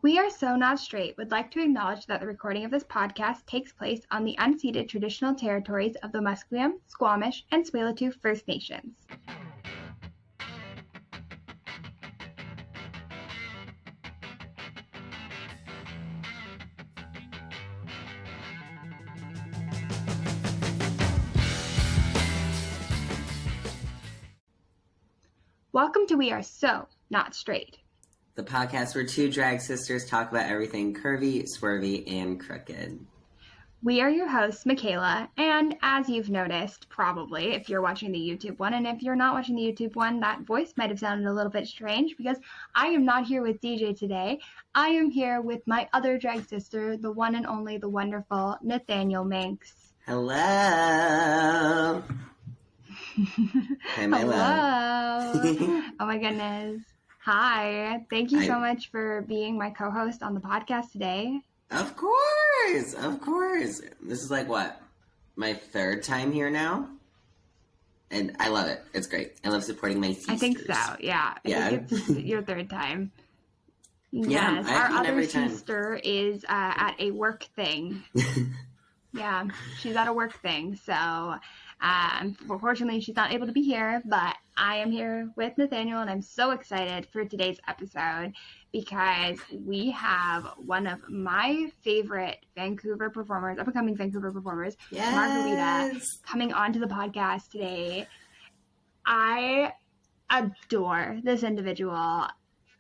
We Are So Not Straight would like to acknowledge that the recording of this podcast takes place on the unceded traditional territories of the Musqueam, Squamish, and Tsleil-Waututh First Nations. Welcome to We Are So Not Straight, the podcast where two drag sisters talk about everything curvy, swervy, and crooked. We are your hosts, Makayla, and as you've noticed, probably, if you're watching the YouTube one, and if you're not watching the YouTube one, that voice might have sounded a little bit strange because I am not here with DJ today. I am here with my other drag sister, the one and only, the wonderful Nathaniel Minx. Hello! Hey, my love. Hello! Oh my goodness. Hi. Thank you so much for being my co-host on the podcast today. Of course. This is like what? My third time here now? And I love it. It's great. I love supporting my sisters. I think so, yeah. I think it's your third time. Yeah, yes, our other sister is at a work thing. Yeah, she's at a work thing, so unfortunately she's not able to be here, but I am here with Nathaniel, and I'm so excited for today's episode because we have one of my favorite Vancouver performers, up-and-coming Vancouver performers, Margaux Rita, coming onto the podcast today. I adore this individual,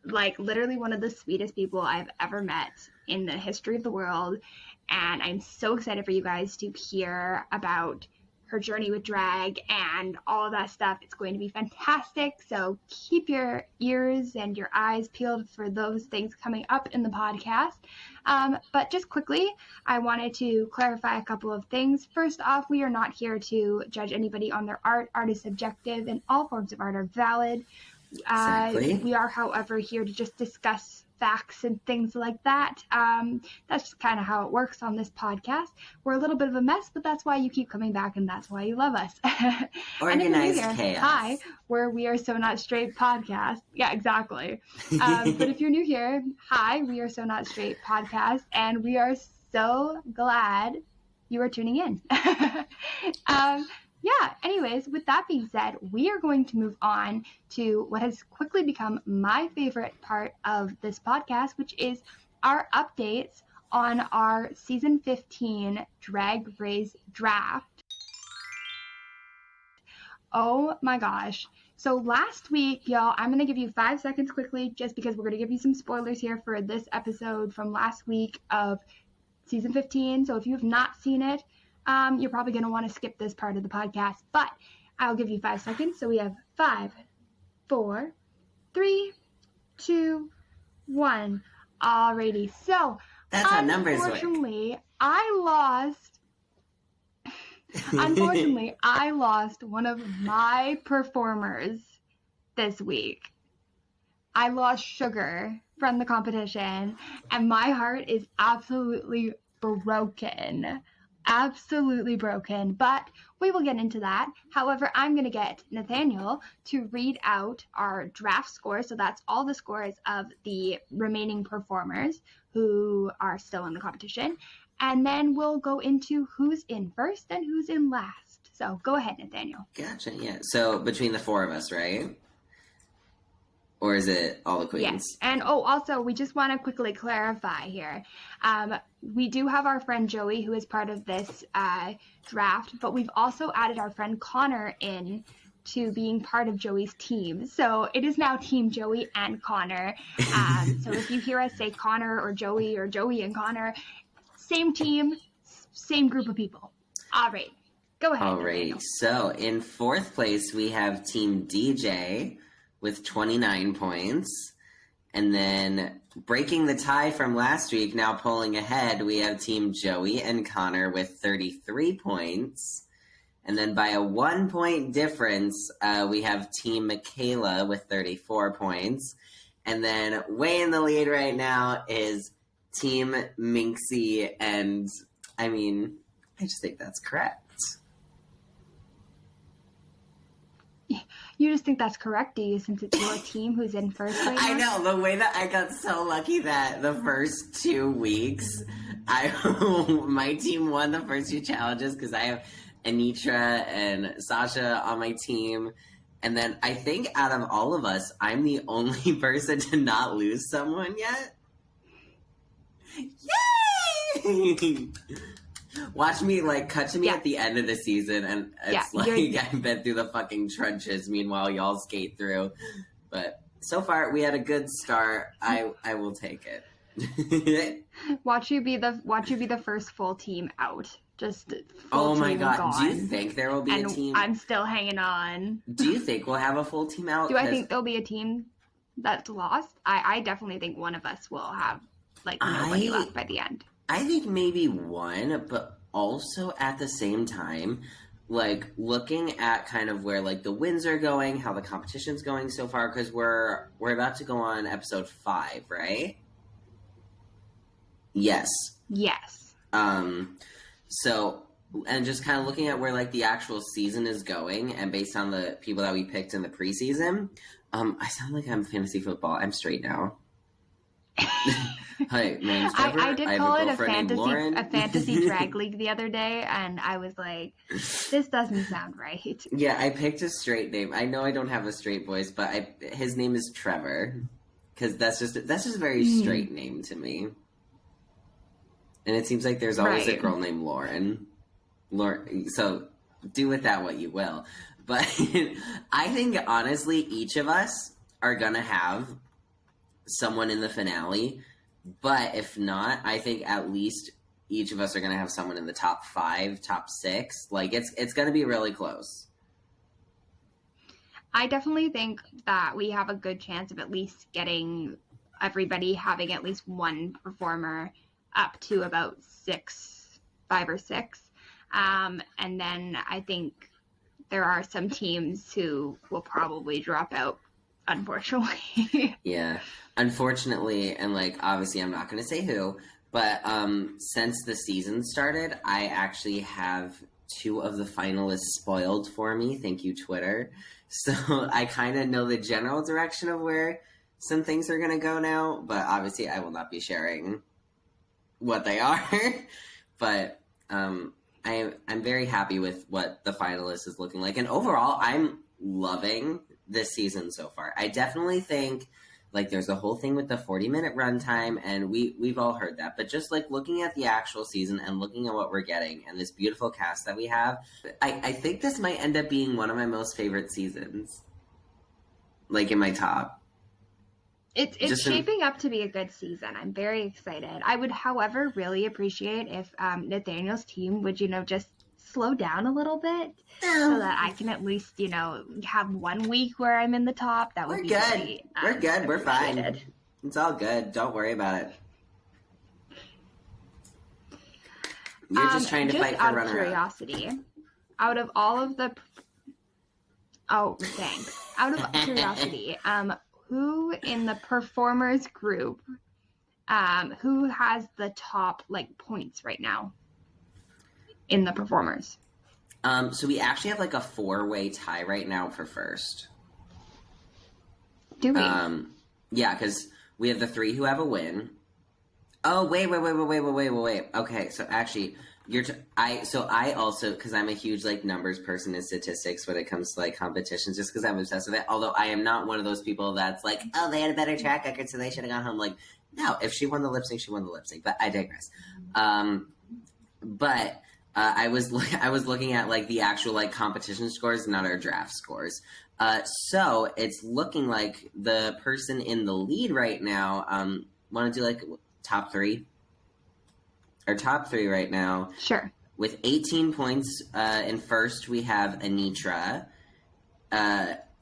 like literally one of the sweetest people I've ever met in the history of the world. And I'm so excited for you guys to hear about her journey with drag and all of that stuff. It's going to be fantastic. So keep your ears and your eyes peeled for those things coming up in the podcast. But just quickly, I wanted to clarify a couple of things. First off, we are not here to judge anybody on their art. Art is subjective and all forms of art are valid. Exactly. We are, however, here to just discuss facts and things like that. That's just kind of how it works on this podcast. We're a little bit of a mess, but that's why you keep coming back and that's why you love us. Organized chaos. Hi, where We Are So Not Straight podcast. Yeah, exactly. But if you're new here, hi, We Are So Not Straight podcast, and we are so glad you are tuning in. Yeah, anyways, with that being said, we are going to move on to what has quickly become my favorite part of this podcast, which is our updates on our season 15 Drag Race draft. Oh my gosh. So last week, y'all, I'm going to give you 5 seconds quickly just because we're going to give you some spoilers here for this episode from last week of season 15. So if you have not seen it, you're probably going to want to skip this part of the podcast, but I'll give you 5 seconds. So we have 5, 4, 3, 2, 1. Alrighty. So that's how numbers work. Unfortunately, I lost one of my performers this week. I lost Sugar from the competition, and my heart is absolutely broken. Absolutely broken, but we will get into that. However, I'm going to get Nathaniel to read out our draft score. So that's all the scores of the remaining performers who are still in the competition. And then we'll go into who's in first and who's in last. So go ahead, Nathaniel. Gotcha, yeah. So between the four of us, right? Or is it all the queens? Yes. And also, we just want to quickly clarify here. We do have our friend Joey, who is part of this draft, but we've also added our friend Connor in to being part of Joey's team. So it is now Team Joey and Connor. So if you hear us say Connor or Joey and Connor, same team, same group of people. All right. Go ahead. All right. So in fourth place, we have Team DJ with 29 points. And then breaking the tie from last week, now pulling ahead, we have Team Joey and Connor with 33 points. And then by a 1 point difference, we have Team Makayla with 34 points. And then way in the lead right now is Team Minxy. And I mean, I just think that's correct. You just think that's correct, do you, since it's your team who's in first right now? I know, the way that I got so lucky that the first 2 weeks, my team won the first 2 challenges because I have Anitra and Sasha on my team. And then I think out of all of us, I'm the only person to not lose someone yet. Yay! Watch me, like, cut to me at the end of the season, and it's I've been through the fucking trenches, meanwhile y'all skate through. But so far, we had a good start. I will take it. Watch you be the first full team out. Just full oh my team god, gone. do you think there will be a team? I'm still hanging on. Do you think we'll have a full team out? Do I think there'll be a team that's lost? I definitely think one of us will have, like, nobody left by the end. I think maybe one, but also at the same time, like, looking at kind of where, like, the wins are going, how the competition's going so far, because we're about to go on episode 5, right? Yes. So, and just kind of looking at where, like, the actual season is going, and based on the people that we picked in the preseason, I sound like I'm fantasy football. I'm straight now. Hi, my name's Trevor. I did call it a fantasy drag league the other day, and I was like, this doesn't sound right. Yeah, I picked a straight name. I know I don't have a straight voice, but his name is Trevor, because that's just a very straight name to me. And it seems like there's always a girl named Lauren. So do with that what you will. But I think, honestly, each of us are going to have someone in the finale. But if not, I think at least each of us are going to have someone in the top 5, top 6. Like, it's going to be really close. I definitely think that we have a good chance of at least getting everybody having at least one performer up to about 5 or 6. And then I think there are some teams who will probably drop out, unfortunately. Yeah. Unfortunately, and, like, obviously I'm not going to say who, but since the season started, I actually have 2 of the finalists spoiled for me. Thank you, Twitter. So I kind of know the general direction of where some things are going to go now, but obviously I will not be sharing what they are. But I'm very happy with what the finalist is looking like. And overall, I'm loving this season so far. I definitely think, like, there's the whole thing with the 40-minute runtime, and we've all heard that. But just, like, looking at the actual season and looking at what we're getting and this beautiful cast that we have, I think this might end up being one of my most favorite seasons. Like, in my top. It's shaping up to be a good season. I'm very excited. I would, however, really appreciate if Nathaniel's team would, just slow down a little bit so that I can at least, have 1 week where I'm in the top. That would be good. Great. We're good. We're fine. It's all good. Don't worry about it. You're just trying to fight for runner-up. Out of curiosity, out of all of the... Oh, thanks. Out of curiosity, who in the performers group, who has the top, like, points right now in the performers? So we actually have, like, a 4-way tie right now for first. Do we? Yeah, because we have the 3 who have a win. Oh, wait. Okay, so actually, I also, because I'm a huge, like, numbers person and statistics when it comes to, like, competitions, just because I'm obsessed with it. Although I am not one of those people that's like, oh, they had a better track record, so they should have gone home. Like, no, if she won the lip sync, she won the lip sync. But I digress. I was looking at, like, the actual, like, competition scores, not our draft scores. So it's looking like the person in the lead right now, want to do, like, top 3? Our top 3 right now. Sure. With 18 points in first, we have Anitra.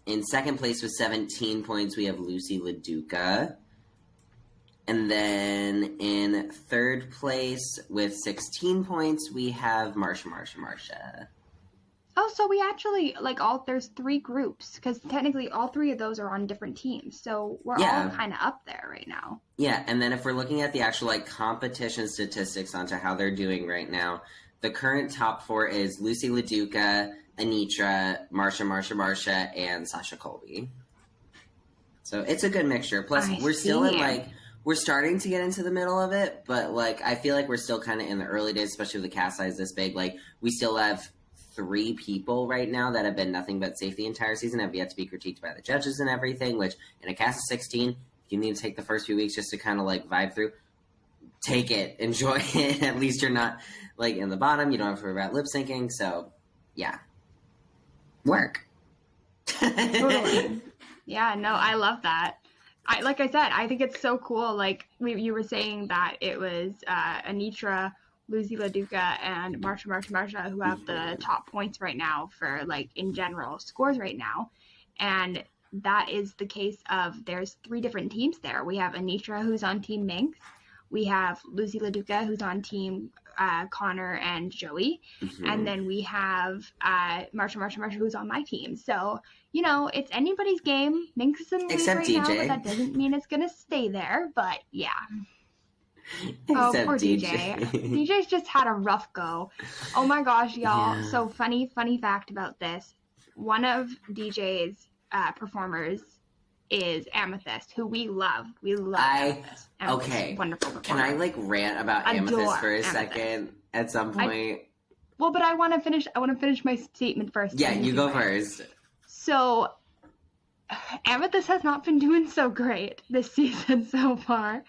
In second place with 17 points, we have Lucy LaDuca. And then in third place with 16 points, we have Marsha. Oh, so we actually, like, there's 3 groups, because technically all 3 of those are on different teams, so we're all kind of up there right now. Yeah, and then if we're looking at the actual, like, competition statistics onto how they're doing right now, the current top 4 is Lucy LaDuca, Anitra, Marsha, and Sasha Colby. So it's a good mixture. Plus, we're still in, like, we're starting to get into the middle of it, but, like, I feel like we're still kind of in the early days, especially with the cast size this big. Like, we still have 3 people right now that have been nothing but safe the entire season, have yet to be critiqued by the judges and everything, which in a cast of 16, you need to take the first few weeks just to kind of, like, vibe through. Take it. Enjoy it. At least you're not, like, in the bottom. You don't have to worry about lip syncing. So, yeah. Work. Totally. Yeah, no, I love that. Like I said, I think it's so cool. Like you were saying that it was Anitra, Lucy LaDuca, and Marsha who have the top points right now for, like, in general scores right now. And that is the case of, there's 3 different teams there. We have Anitra, who's on Team Minx. We have Lucy LaDuca, who's on Team Connor and Joey. Mm-hmm. And then we have Marsha, who's on my team. So, you know, it's anybody's game. Minx is in the lead right DJ. Now, but that doesn't mean it's going to stay there. But, yeah. Except poor DJ. DJ's just had a rough go. Oh, my gosh, y'all. Yeah. So, funny fact about this. One of DJ's performers is Amethyst, who we love. We love Amethyst. Okay. Wonderful performer. Can I, like, rant about Amethyst for a second at some point? But I want to finish my statement first. Yeah, you go first. So, Amethyst has not been doing so great this season so far.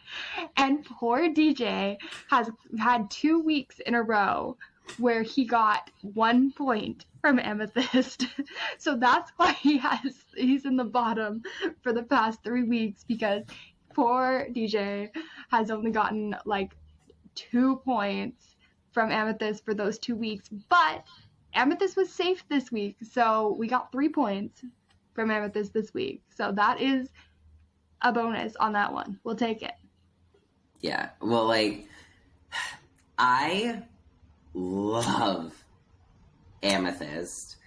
And poor DJ has had 2 weeks in a row where he got 1 point from Amethyst. So that's why he's in the bottom for the past 3 weeks, because poor DJ has only gotten, like, 2 points from Amethyst for those 2 weeks. But Amethyst was safe this week, so we got 3 points from Amethyst this week. So that is a bonus on that one. We'll take it. Yeah. Well, like, I love Amethyst.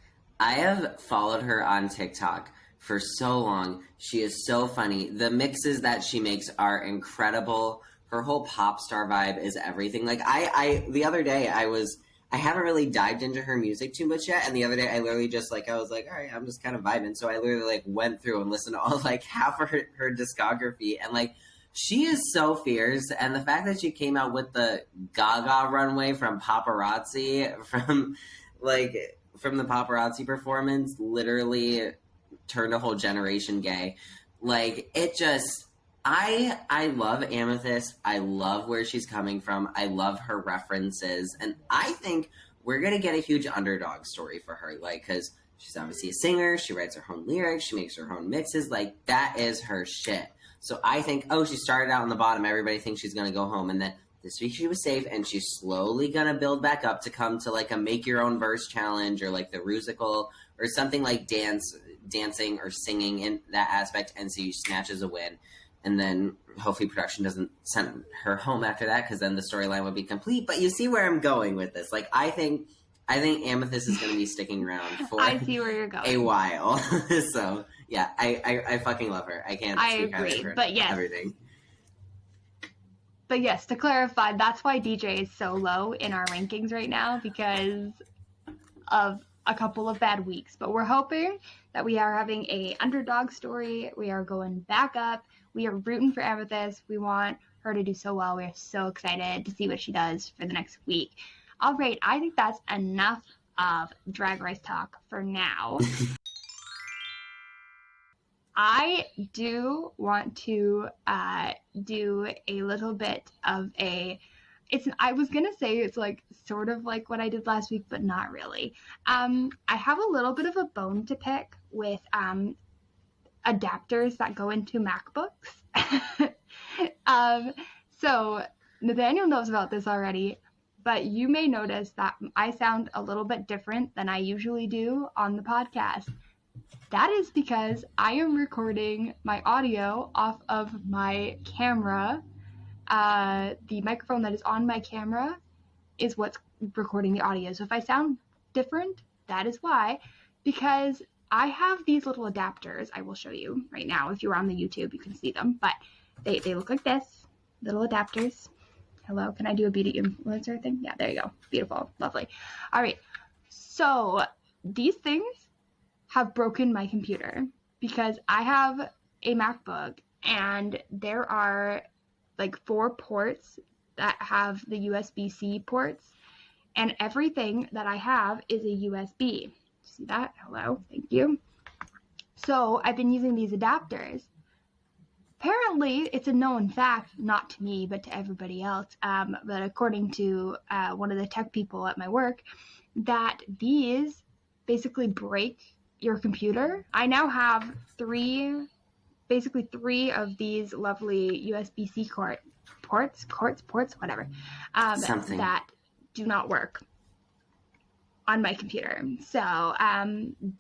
I have followed her on TikTok for so long. She is so funny. The mixes that she makes are incredible. Her whole pop star vibe is everything. Like, I the other day I haven't really dived into her music too much yet, and the other day I literally just, like, I was like, all right, I'm just kind of vibing. So I literally, like, went through and listened to all, like, half of her discography, and, like, she is so fierce. And the fact that she came out with the Gaga runway from Paparazzi, from the Paparazzi performance, literally turned a whole generation gay. Like, it just, I love Amethyst. I love where she's coming from. I love her references. And I think we're going to get a huge underdog story for her. Like, because she's obviously a singer. She writes her own lyrics. She makes her own mixes. Like, that is her shit. So I think, she started out on the bottom. Everybody thinks she's going to go home. And then this week she was safe, and she's slowly going to build back up to come to, like, a make your own verse challenge, or, like, the Rusical, or something like dancing or singing in that aspect. And so she snatches a win. And then hopefully production doesn't send her home after that, because then the storyline would be complete. But you see where I'm going with this. Like, I think Amethyst is going to be sticking around for I see where you're going. a while. So, yeah, I fucking love her. I can't speak agree, her but yes. Everything. But yes, to clarify, that's why DJ is so low in our rankings right now, because of a couple of bad weeks. But we're hoping that we are having a underdog story. We are going back up. We are rooting for Amethyst. We want her to do so well. We are so excited to see what she does for the next week. All right, I think that's enough of Drag Race talk for now. I do want to do a little bit of I was going to say it's, like, sort of like what I did last week, but not really. I have a little bit of a bone to pick with adapters that go into MacBooks. So Nathaniel knows about this already, but you may notice that I sound a little bit different than I usually do on the podcast. That is because I am recording my audio off of my camera. The microphone that is on my camera is what's recording the audio. So if I sound different, that is why, because I have these little adapters. I will show you right now. If you're on the YouTube, you can see them, but they look like this, little adapters. Hello, can I do a beauty influencer thing? Yeah, there you go. Beautiful, lovely. All right, so these things have broken my computer because I have a MacBook and there are like 4 ports that have the USB-C ports, and everything that I have is a USB. See that? Hello, thank you. So I've been using these adapters. Apparently, it's a known fact, not to me, but to everybody else, but according to one of the tech people at my work, that these basically break your computer. I now have basically three of these lovely USB-C ports, whatever, that do not work on my computer. So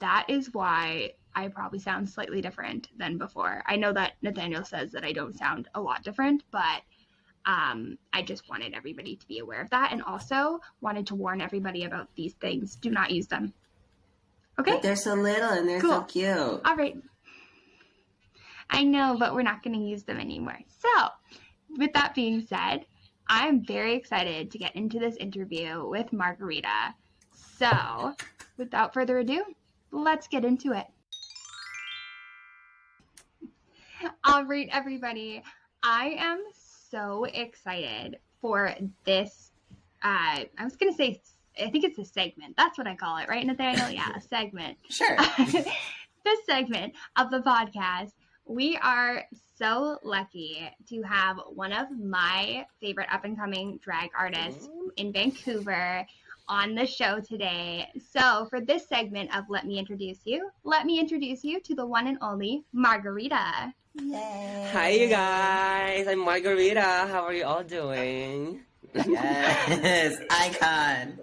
that is why I probably sound slightly different than before. I know that Nathaniel says that I don't sound a lot different, but I just wanted everybody to be aware of that, and also wanted to warn everybody about these things. Do not use them. Okay? But they're so little and they're so cute. All right. I know, but we're not going to use them anymore. So, with that being said, I'm very excited to get into this interview with Margaux Rita. So, without further ado, let's get into it. All right, everybody. I am so excited for this. I was going to say, I think it's a segment. That's what I call it, right, Nathaniel? Yeah, a segment. Sure. This segment of the podcast, we are so lucky to have one of my favorite up-and-coming drag artists in Vancouver on the show today. So for this segment of Let Me Introduce You to the one and only Margaux Rita. Yay. Hi, you guys. I'm Margaux Rita. How are you all doing? Yes, icon.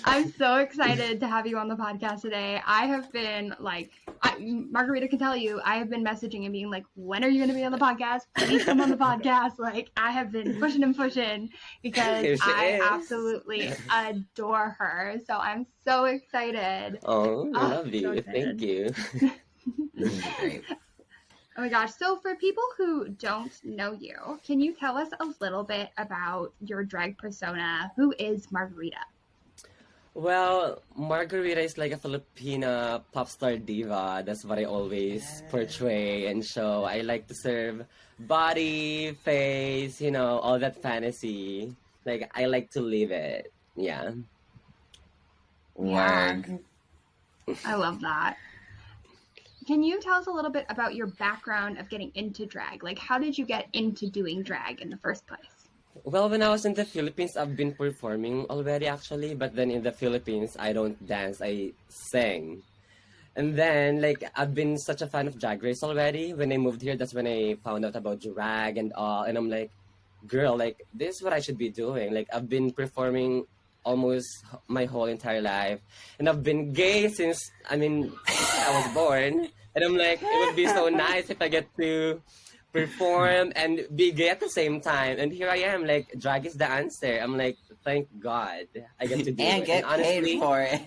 I'm so excited to have you on the podcast today. I have been Margaux Rita can tell you, I have been messaging and being like, when are you going to be on the podcast? Please come on the podcast. Like, I have been pushing because I absolutely adore her. So I'm so excited. Oh, I love you. So thank you. Great. Oh my gosh. So for people who don't know you, can you tell us a little bit about your drag persona? Who is Margaux Rita? Well, Margaux Rita is like a Filipina pop star diva. That's what I always portray and show. I like to serve body, face, all that fantasy. Like, I like to live it. Yeah. Word. I love that. Can you tell us a little bit about your background of getting into drag? Like, how did you get into doing drag in the first place? Well, when I was in the Philippines, I've been performing already, actually. But then in the Philippines, I don't dance, I sing. And then, I've been such a fan of Drag Race already. When I moved here, that's when I found out about drag and all. And I'm like, girl, this is what I should be doing. I've been performing almost my whole entire life. And I've been gay since I was born. And I'm like, it would be so nice if I get to perform and be gay at the same time. And here I am, drag is the answer. I'm like, thank God I get to do and it. Get and honestly, paid for it.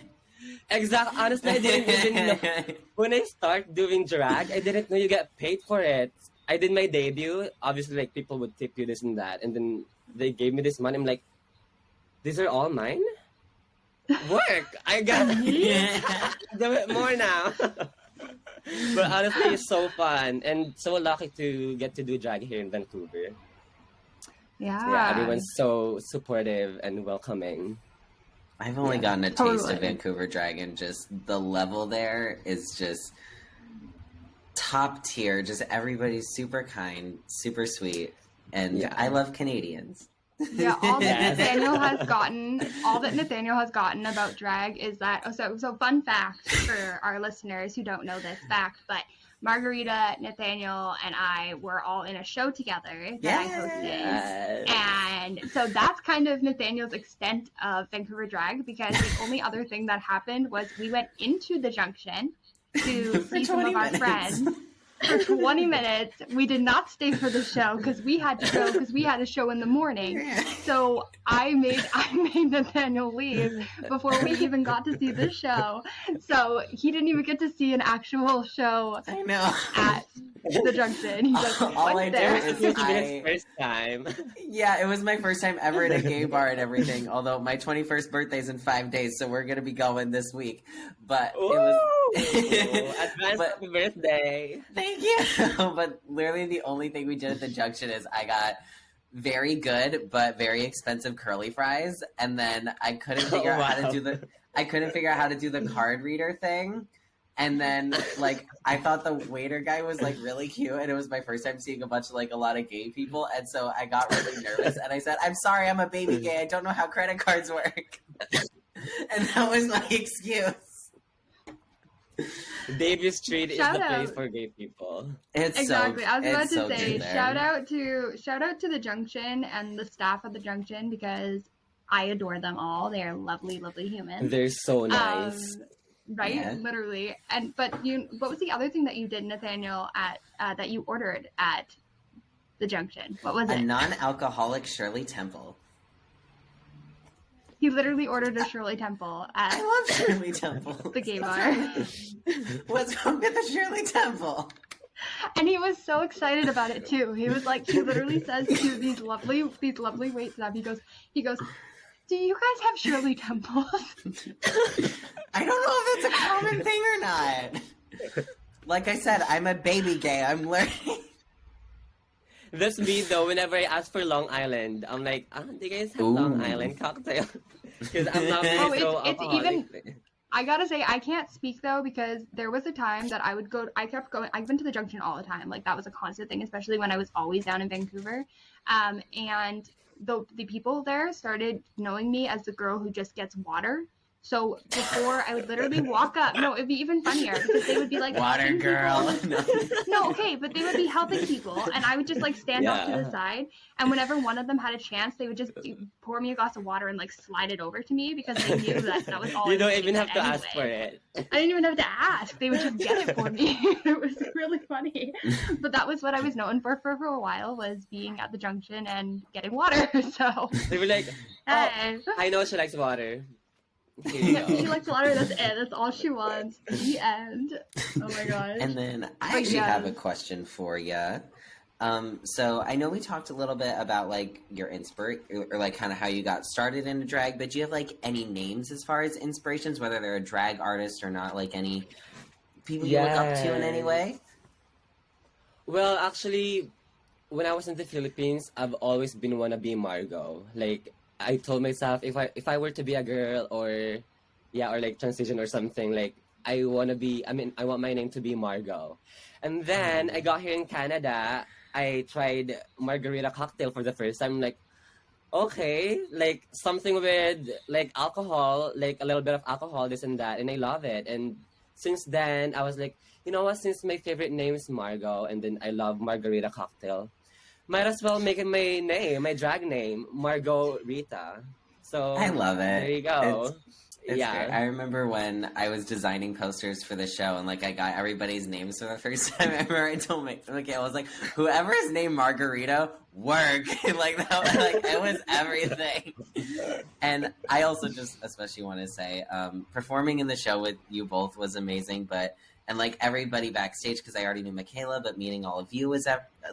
Exactly. Honestly, I didn't even know. When I start doing drag, I didn't know you get paid for it. I did my debut. Obviously, people would tip you this and that. And then they gave me this money. I'm like, these are all mine? Work! I got do it more now. But honestly, it's so fun and so lucky to get to do drag here in Vancouver. Yeah, everyone's so supportive and welcoming. I've only gotten a taste of Vancouver drag, and just the level there is just top tier. Just everybody's super kind, super sweet, and I love Canadians. Yeah, all that Nathaniel has gotten about drag is that so fun fact for our listeners who don't know this fact, but Margaux Rita, Nathaniel, and I were all in a show together that I hosted. And so that's kind of Nathaniel's extent of Vancouver drag, because the only other thing that happened was we went into the Junction to see some of our friends. for 20 minutes. We did not stay for the show because we had to go because we had a show in the morning. So I made Nathaniel leave before we even got to see the show. So he didn't even get to see an actual show I know. at the Junction. He's like, All I what's do there? is It was his first time. Yeah, it was my first time ever at a gay bar and everything. Although my 21st birthday's in 5 days, so we're gonna be going this week. But it was Advance happy birthday. Thank you. But literally the only thing we did at the Junction is I got very good but very expensive curly fries, and then I couldn't figure out how to do the card reader thing. And then, like, I thought the waiter guy was, like, really cute, and it was my first time seeing a lot of gay people, and so I got really nervous, and I said, I'm sorry, I'm a baby gay, I don't know how credit cards work. And that was my excuse. Baby Street is Shout the out. place for gay people. It's Exactly. I was about to say, good there. shout out to the Junction and the staff at the Junction because I adore them all. They are lovely, lovely humans. They're so nice. Right? Yeah. Literally. But what was the other thing that you did, Nathaniel, at that you ordered at the Junction? What was A it? non-alcoholic Shirley Temple. He literally ordered a Shirley Temple at I love Shirley Temple. the gay bar. What's wrong with the Shirley Temple? And he was so excited about it too. He was like, he literally says to these lovely wait staff, he goes, do you guys have Shirley Temples? I don't know if that's a common thing or not. Like I said, I'm a baby gay. I'm learning. That's me though. Whenever I ask for Long Island, I'm like, do you guys have Long Island cocktail? Because I'm not really so it's alcoholic. I gotta say, I can't speak though because there was a time that I kept going. I've been to the Junction all the time. Like that was a constant thing, especially when I was always down in Vancouver. And the people there started knowing me as the girl who just gets water. So before I would literally walk up. No, it'd be even funnier because they would be like Water girl. No, okay, but they would be helping people, and I would just like stand off to the side. And whenever one of them had a chance, they would just pour me a glass of water and like slide it over to me because they knew that was all. You I don't was even gonna have to get ask for anyway. it. I didn't even have to ask; they would just get it for me. It was really funny. But that was what I was known for a while, was being at the Junction and getting water. So They were like, hey. I know she likes water. Here you Yeah, go. she likes water. That's it. That's all she wants. The end. Oh my gosh. And then I But actually yeah. have a question for you. So I know we talked a little bit about like your or like kind of how you got started into drag, but do you have like any names as far as inspirations, whether they're a drag artist or not, like any people you look up to in any way? Well, actually, when I was in the Philippines, I've always been wanna be Margaux. Like, I told myself if I were to be a girl or like transition or something, like I want my name to be Margaux. And then I got here in Canada, I tried Margaux Rita cocktail for the first time. Like, okay, like something with like alcohol, like a little bit of alcohol, this and that, and I love it. And since then, I was like, you know what? Since my favorite name is Margaux, and then I love Margaux Rita cocktail, might as well make it my drag name, Margaux Rita. So I love it. There you go. It's great. I remember when I was designing posters for the show and like I got everybody's names for the first time. I remember I told Makayla, I was like, whoever is named Margarita, work. Like that was like it was everything. And I also just especially want to say, performing in the show with you both was amazing, and like everybody backstage, because I already knew Makayla, but meeting all of you was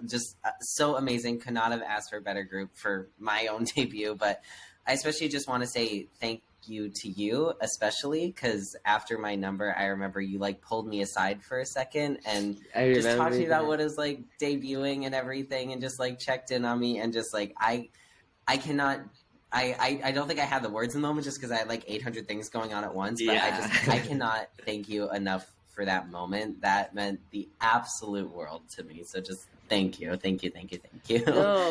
just so amazing. Could not have asked for a better group for my own debut, but I especially just want to say thank you to you, especially because after my number, I remember you like pulled me aside for a second and just talked to me about what is like debuting and everything, and just like checked in on me, and just like I cannot. I don't think I have the words in the moment just because I had like 800 things going on at once, but I cannot thank you enough for that moment. That meant the absolute world to me. So just thank you. No,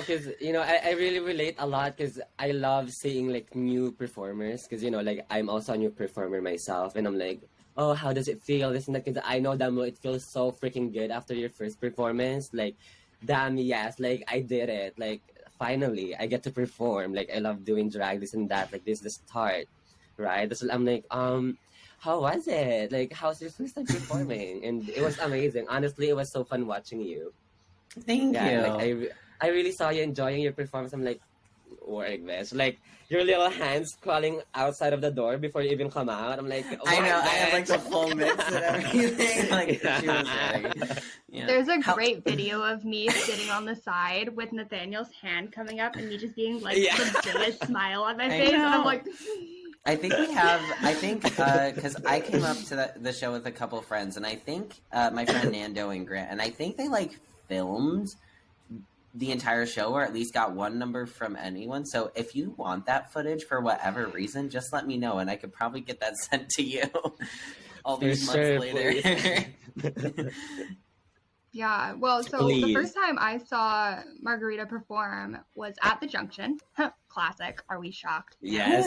because I really relate a lot because I love seeing like new performers, because like I'm also a new performer myself, and I'm like, oh, how does it feel, this and that, because I know that it feels so freaking good after your first performance. Like, damn, yes, like I did it, like finally I get to perform. Like, I love doing drag, this and that, like this is the start, right? That's what I'm like, how was it? Like, how's your first time performing? And it was amazing. Honestly, it was so fun watching you. Thank Yeah, like you. I really saw you enjoying your performance. I'm like, work this. Like your little hands crawling outside of the door before you even come out. I'm like, I know, work I have like this. the full mix and everything. Like she was Yeah. ready. Yeah. There's a How- great video of me sitting on the side with Nathaniel's hand coming up and me just being like Yeah. the biggest smile on my I face. And I'm know. like, I think because I came up to the show with a couple of friends, and I think my friend Nando and Grant, and I think they like filmed the entire show, or at least got one number from anyone. So if you want that footage for whatever reason, just let me know, and I could probably get that sent to you all For these months sure, later. yeah. Well, so the Please. first time I saw Margaux Rita perform was at the Junction. Classic. Are we shocked? Yes.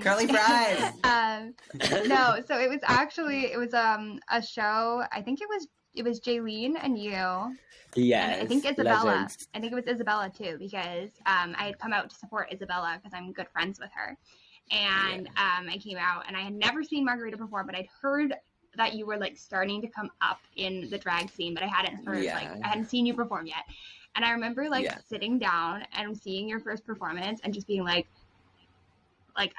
Curly fries. No, so it was a show. I think it was Jaylene and you. Yes. And I think Isabella. Legends. I think it was Isabella too, because I had come out to support Isabella because I'm good friends with her. And I came out and I had never seen Margaux Rita perform, but I'd heard that you were like starting to come up in the drag scene, but I hadn't heard Yeah. like I hadn't seen you perform yet. And I remember like Yeah. sitting down and seeing your first performance and just being like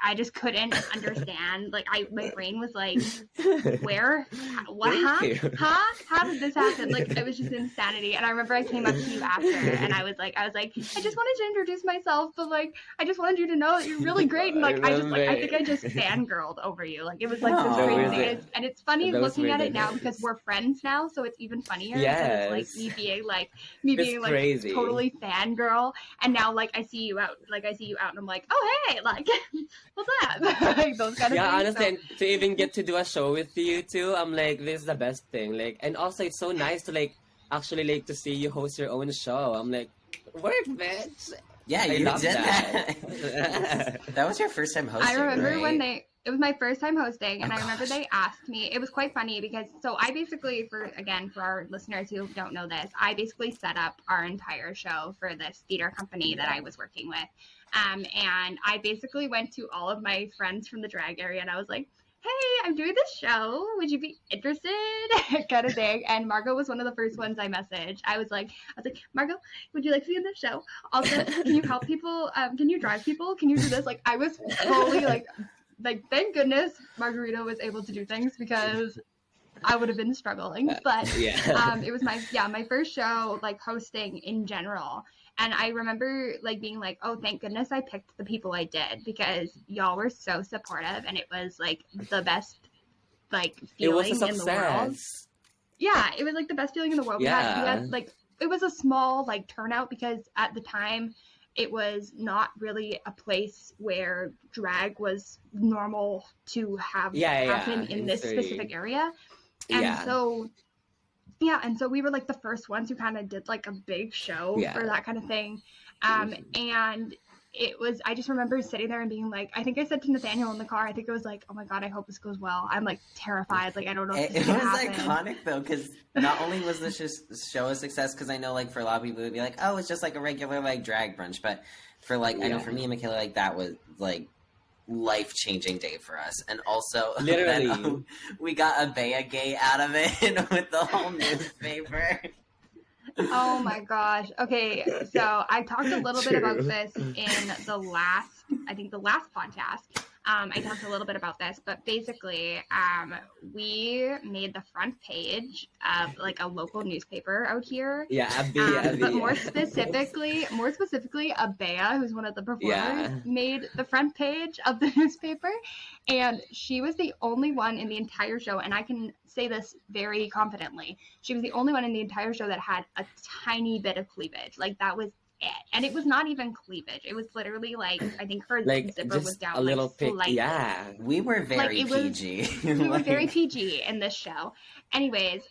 I just couldn't understand. Like my brain was like, where? What? Thank Huh? you. Huh? How did this happen? Like it was just insanity. And I remember I came up to you after, and I was like, I just wanted to introduce myself, but like, I just wanted you to know that you're really great. And like, I think I just fangirled over you. Like it was like this Aw. crazy That was thing. it. And it's funny That was looking at really it now nice. because we're friends now, so it's even funnier. Yes. Because it's like me It's being like crazy. totally fangirl, and now like I see you out, and I'm like, oh hey, like what's up? Like those kind of Yeah, things. honestly, and to even get to do a show with you too, I'm like, this is the best thing. Like, and also it's so nice to like actually like to see you host your own show. I'm like, work, bitch. Yeah, I you love did that. that. That was your first time hosting, I remember right? it was my first time hosting, and Oh, I remember gosh. they asked me, it was quite funny because, so I basically, for our listeners who don't know this, I basically set up our entire show for this theater company that I was working with. And I basically went to all of my friends from the drag area, and I was like, hey, I'm doing this show. Would you be interested? Kind of thing. And Margaux was one of the first ones I messaged. I was like, Margaux, would you like to be in this show? Also, can you help people? Can you drive people? Can you do this? Like, I was totally like, thank goodness Margaux Rita was able to do things because I would have been struggling. But Yeah. it was my first show like hosting in general. And I remember like being like, oh, thank goodness I picked the people I did because y'all were so supportive and it was like the best like It was feeling a in the world. success. Yeah, it was like the best feeling in the world. We Yeah. had like it was a small like turnout because at the time it was not really a place where drag was normal to have happen in this Surrey. specific area. And Yeah. so we were like the first ones who kind of did like a big show for that kind of thing. And it was, I just remember sitting there and being like, I think I said to Nathaniel in the car, I think it was like, oh my God, I hope this goes well. I'm like terrified. Like, I don't know if this It is was gonna happen. iconic though, because not only was this show a success, because I know like for a lot of people it would be like, oh, it's just like a regular like drag brunch, but for like I know for me and Makayla, like that was like life-changing day for us. And also Literally. then, we got a Bea Gate out of it with the whole newspaper. Oh my gosh. Okay, so I talked a little bit about this in the last podcast. I talked a little bit about this, but basically, we made the front page of like a local newspaper out here. Yeah, Abby. But more specifically, Abea, who's one of the performers, made the front page of the newspaper, and she was the only one in the entire show, and I can say this very confidently. She was the only one in the entire show that had a tiny bit of cleavage. Like that was it, and it was not even cleavage. It was literally like I think her like zipper just was down a little like pic. slightly. Yeah. We were very Like, it was- PG. We were very PG in this show. Anyways,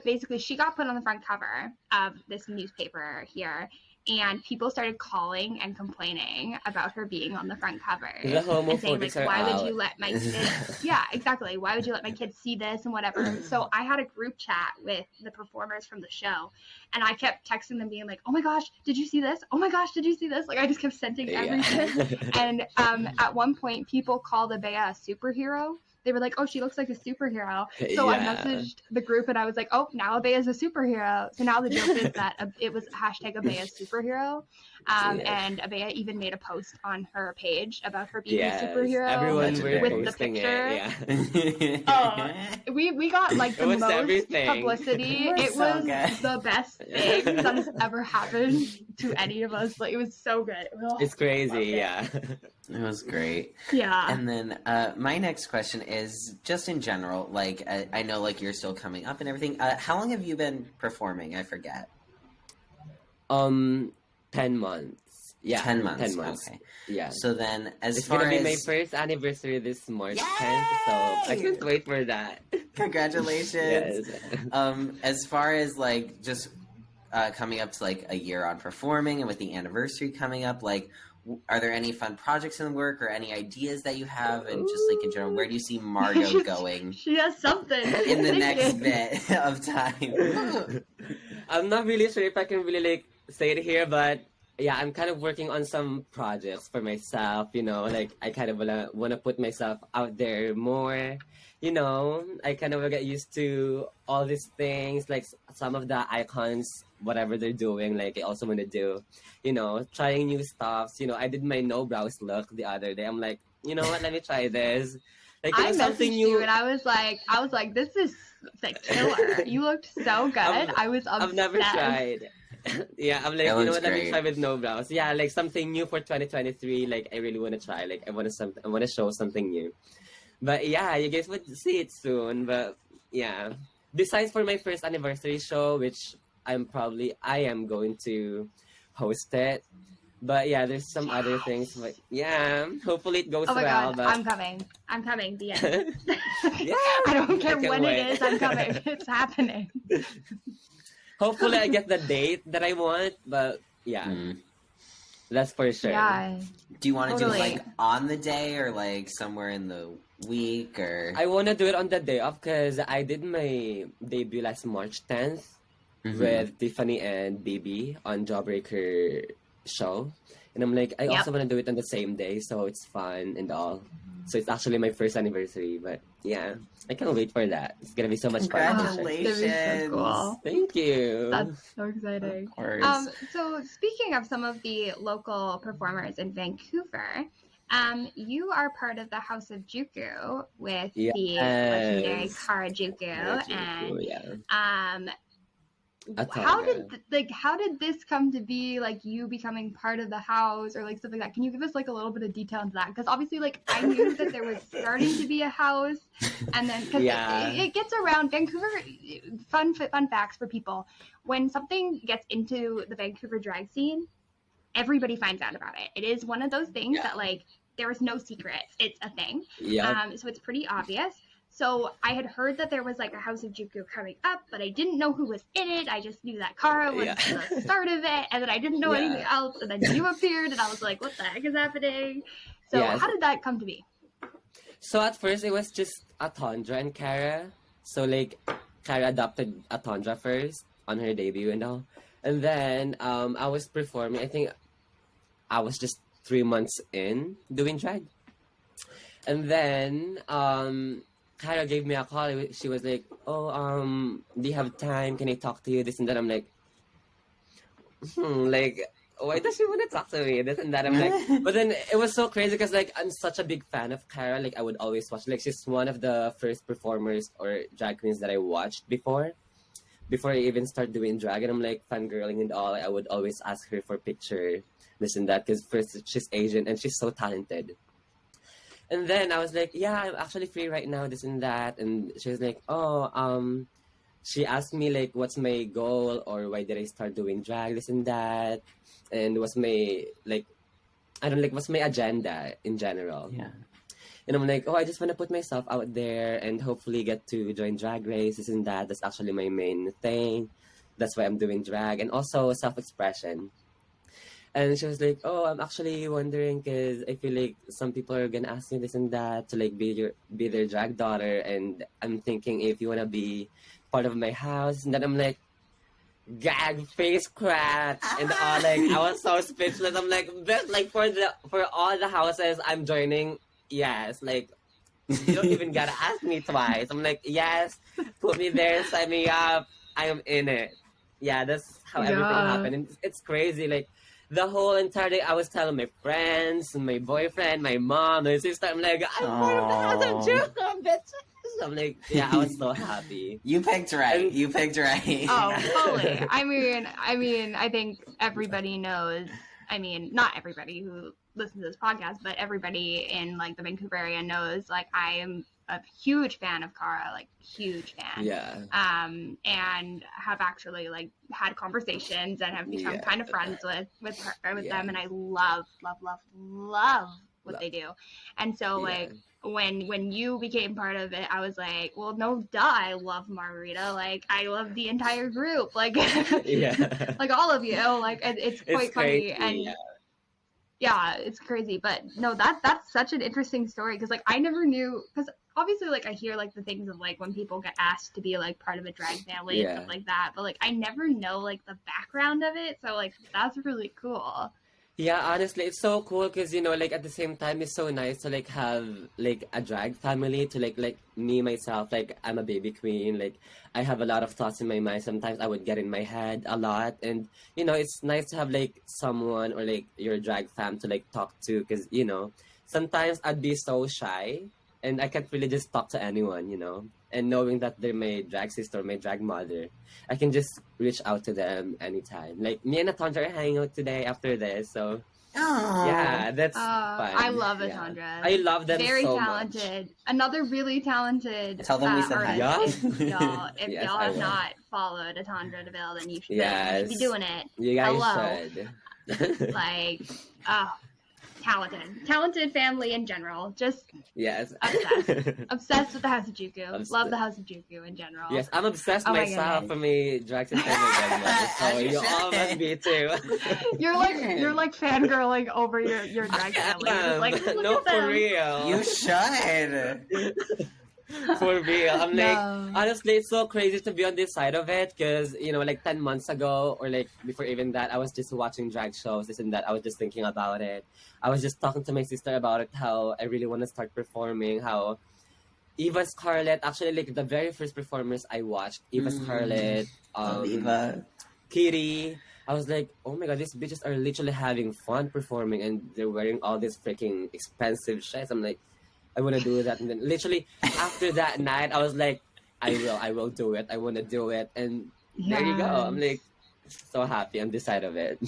basically she got put on the front cover of this newspaper here, and people started calling and complaining about her being on the front cover. The And saying homophobics like, are why out. would you let my kids yeah, exactly. Why would you let my kids see this and whatever? So I had a group chat with the performers from the show, and I kept texting them being like, oh my gosh, did you see this? Oh my gosh, did you see this? Like I just kept sending everything. And at one point people called Abea a superhero they were like, oh, she looks like a superhero. So I messaged the group and I was like, oh, now Abea is a superhero. So now the joke is that it was hashtag Abea's superhero. And Abea even made a post on her page about her being a superhero everyone with the picture. We got like the most everything. Publicity. It was the best thing that has ever happened to any of us. Like, it was so good. It's crazy, It was great. Yeah. And then my next question is just in general, like I know like you're still coming up and everything. How long have you been performing? I forget. 10 months. Yeah. 10 months. 10 months. Okay. Yeah. So then it's gonna be my first anniversary this March 10th, so I can't wait for that. Congratulations. Yes. As far as like just coming up to like a year on performing and with the anniversary coming up, like are there any fun projects in the work or any ideas that you have? And just like in general, where do you see Margaux going? She has something in the next bit of time. I'm not really sure if I can really like say it here, but yeah, I'm kind of working on some projects for myself, you know, like I kind of wanna put myself out there more, you know. I kind of get used to all these things, like some of the icons, whatever they're doing, like I also want to do, you know, trying new stuffs. You know, I did my no brows look the other day. I'm like, you know what, let me try this. Like, I messaged something new. you and I was like, this is like killer. You looked so good. I was obsessed. I've never tried. Yeah, I'm like, you know what, let me try with no brows. Yeah, like something new for 2023. Like I really want to try. Like I want to show something new. But yeah, you guys would see it soon. But yeah, besides for my first anniversary show, which I am going to host it. But yeah, there's some other things. But yeah, hopefully it goes well. Oh my well. God, But... I'm coming. The end. Yeah, I don't care when wait. it is. I'm coming. It's happening. Hopefully I get the date that I want, but yeah, that's for sure. Yeah. Do you want to do it like on the day or like somewhere in the week or? I want to do it on the day off because I did my debut last March 10th with Tiffany and Bibi on Jawbreaker show. And I'm like, I also want to do it on the same day, so it's fun and all. So it's actually my first anniversary, but yeah, I can't wait for that. It's gonna be so much fun. Congratulations! So cool. Thank you. That's so exciting. Of course. So speaking of some of the local performers in Vancouver, you are part of the House of Juku with the legendary Kara Juku, and how did this come to be, like you becoming part of the house or like stuff like that? Can you give us like a little bit of detail into that? Because obviously like I knew that there was starting to be a house, and then because it gets around Vancouver. Fun facts for people: when something gets into the Vancouver drag scene, everybody finds out about it. It is one of those things that like there is no secrets. It's a thing. So it's pretty obvious. So I had heard that there was like a House of Juku coming up, but I didn't know who was in it. I just knew that Kara was the start of it, and then I didn't know anything else. And then you appeared, and I was like, "What the heck is happening?" So how did that come to be? So at first it was just Atondra and Kara. So like Kara adopted Atondra first on her debut and all, and then I was performing. I think I was just 3 months in doing drag, and then Kara gave me a call. She was like, "Oh, do you have time? Can I talk to you?" This and that. I'm like, like, why does she want to talk to me? This and that. I'm like, but then it was so crazy because like I'm such a big fan of Kara. Like I would always watch. Like she's one of the first performers or drag queens that I watched before I even start doing drag. And I'm like fangirling and all. I would always ask her for picture, this and that. Because first she's Asian and she's so talented. And then I was like, yeah, I'm actually free right now, this and that. And she was like, she asked me like, what's my goal or why did I start doing drag, this and that. And what's my, like, what's my agenda in general. Yeah. And I'm like, I just want to put myself out there and hopefully get to join Drag Race, this and that. That's actually my main thing. That's why I'm doing drag. And also self-expression. And she was like, I'm actually wondering because I feel like some people are going to ask me this and that to like be their drag daughter. And I'm thinking if you want to be part of my house. And then I'm like, gag face crack. And all like, I was so speechless. I'm like, but like for all the houses I'm joining, yes, like You don't even gotta ask me twice. I'm like, yes, put me there, sign me up. I am in it. Yeah, that's how everything Yeah. happened. And it's crazy. Like the whole entire day, I was telling my friends, my boyfriend, my mom, my sister. I'm like, I'm part of the house of Juco, bitches. I'm like, yeah, I was so happy. You picked right. And You picked right. Oh, fully. I think everybody knows. I mean, not everybody who listens to this podcast, but everybody in like the Vancouver area knows. Like, I am a huge fan of Cara, like huge fan. yeah, And have actually like had conversations and have become yeah, kind of friends with her, with yeah, them, and I love what love, they do. And so yeah, like when you became part of it, I was like, well, no, duh, I love Margaux Rita. Like, I love the entire group. Like, yeah. like all of you. Like, it's It's quite funny. crazy. And Yeah, yeah, it's crazy. But no, that's such an interesting story, because like I never knew, because obviously like I hear like the things of like when people get asked to be like part of a drag family and yeah. stuff like that, but like I never know like the background of it. So like that's really cool. Yeah, honestly, it's so cool because like at the same time, it's so nice to like have like a drag family to like me myself. Like I'm a baby queen. Like I have a lot of thoughts in my mind. Sometimes I would get in my head a lot, and it's nice to have like someone or like your drag fam to like talk to because sometimes I'd be so shy and I can't really just talk to anyone. And knowing that they're my drag sister, my drag mother, I can just reach out to them anytime. Like me and Atandra are hanging out today after this, so Aw. yeah, that's I fun. love Yeah, Atandra. I love them Very so much. talented. Another really talented Tell them we said hi. artist. Yeah. If Yes, y'all I have will. not followed Atandra DeVille, then you should, Yes, be doing it. you guys Hello. should. Like, oh, talented family in general. Just Yes. obsessed with the House of Juku. Obs- Love the House of Juku in general. Yes, I'm obsessed Oh my myself goodness. for me drag sister and my grandmother, so As you you all should. must be too. You're like fangirling over your drag family. You're just like, look No, at them. for real. You should. For real. I'm like, No. honestly, it's so crazy to be on this side of it because, like 10 months ago or like before even that, I was just watching drag shows, this and that. I was just thinking about it. I was just talking to my sister about it, how I really want to start performing, how Eva Scarlett, actually, like the very first performers I watched, Eva Scarlett, Love Eva. Kitty. I was like, oh my god, these bitches are literally having fun performing and they're wearing all these freaking expensive shit. I'm like, I want to do that. And then literally after that night, I was like, I will do it. I want to do it. And there you go. I'm like, so happy on this side of it.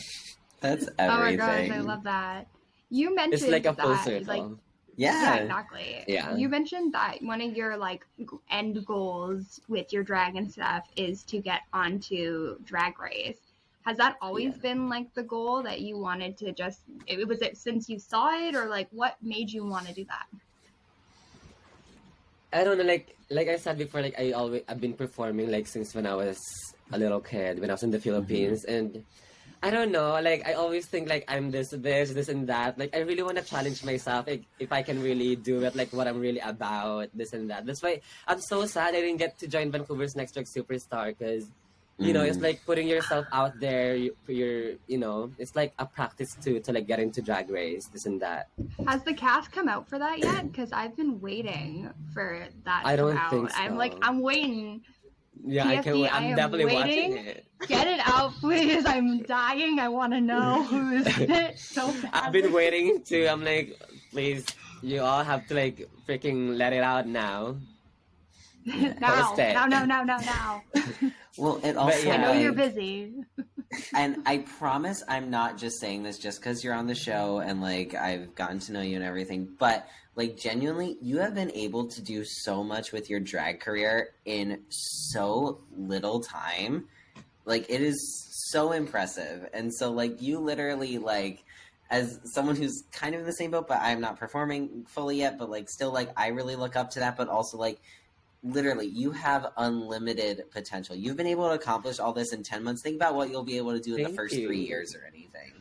That's Oh my everything. gosh, I love that. You mentioned It's like a full that, circle. like, yeah, Yeah. exactly. Yeah. You mentioned that one of your like end goals with your drag and stuff is to get onto Drag Race. Has that always Yeah. been like the goal that you wanted to just? Was it since you saw it, or like what made you want to do that? I don't know, like I said before, like I've been performing like since when I was a little kid, when I was in the Philippines, and I don't know, like I always think like I'm this and that. Like I really want to challenge myself, like if I can really do it, like what I'm really about, this and that. That's why I'm so sad I didn't get to join Vancouver's Next Drag Superstar because it's like putting yourself out there. You're it's like a practice to like get into Drag Race, this and that. Has the cast come out for that yet? Because I've been waiting for that to I come don't out. think so. I'm like, I'm waiting. Yeah, I can PFD, wait. I I'm am definitely waiting. watching it. Get it out, please. I'm dying. I want to know who's in it so badly. I've been waiting to. I'm like, please, you all have to like freaking let it out now. now, Post it. now. Well, it also. yeah. I know like, you're busy. And I promise I'm not just saying this just because you're on the show and like I've gotten to know you and everything, but like genuinely, you have been able to do so much with your drag career in so little time. Like it is so impressive. And so like you literally like as someone who's kind of in the same boat, but I'm not performing fully yet, but like still like I really look up to that, but also like literally you have unlimited potential. You've been able to accomplish all this in 10 months. Think about what you'll be able to do in the Thank first you. 3 years or anything.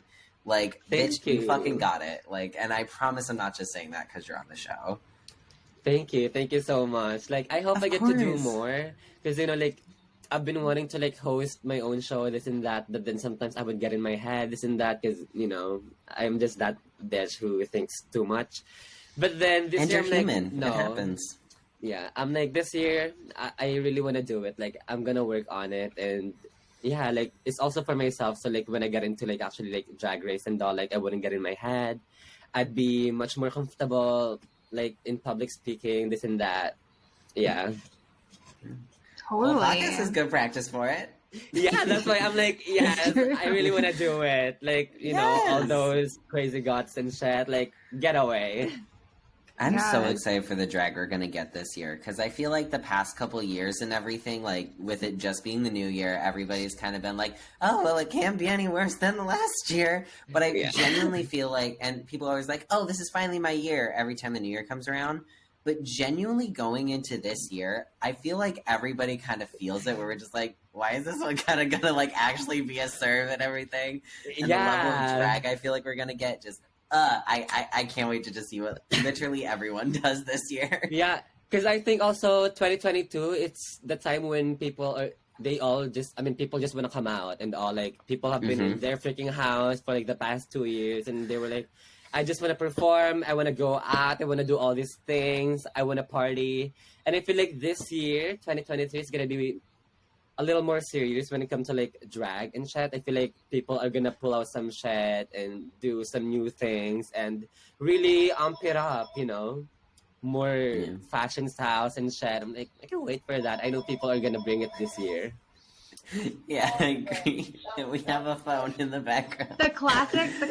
Like, Thank bitch, you you. fucking got it. Like, and I promise I'm not just saying that because you're on the show. Thank you so much. Like I hope Of I get to do course. more because like I've been wanting to like host my own show, this and that, but then sometimes I would get in my head, this and that, because I'm just that bitch who thinks too much. But then this And year you're I'm like, human. It no. happens. Yeah, I'm like this year I really want to do it. Like I'm gonna work on it, and yeah, like it's also for myself. So like when I get into like actually like drag race and all, like I wouldn't get in my head. I'd be much more comfortable like in public speaking, this and that. Yeah. Well, Totally. podcast is good practice for it. Yeah, that's why I'm like, yes, I really want to do it. Like, you know, all Yes. those crazy guts and shit, like, get away. I'm so Yes. excited for the drag we're gonna get this year because I feel like the past couple years and everything, like with it just being the new year, everybody's kind of been like, "Oh, well, it can't be any worse than the last year." But I Yeah. genuinely feel like, and people are always like, "Oh, this is finally my year." Every time the new year comes around, but genuinely going into this year, I feel like everybody kind of feels it. Where we're just like, "Why is this one kind of gonna like actually be a serve and everything?" And the level of Yeah. drag I feel like we're gonna get just. I can't wait to just see what literally everyone does this year. Yeah, because I think also 2022, it's the time when people just want to come out and all. Like, people have been in their freaking house for like the past 2 years, and they were like, I just want to perform, I want to go out, I want to do all these things, I want to party. And I feel like this year, 2023, is going to be a little more serious when it comes to like drag and shit. I feel like people are gonna pull out some shit and do some new things and really amp it up, you know, more fashion styles and shit. I'm like, I can wait for that. I know people are gonna bring it this year. Yeah, I agree. We have a phone in the background. The classic, this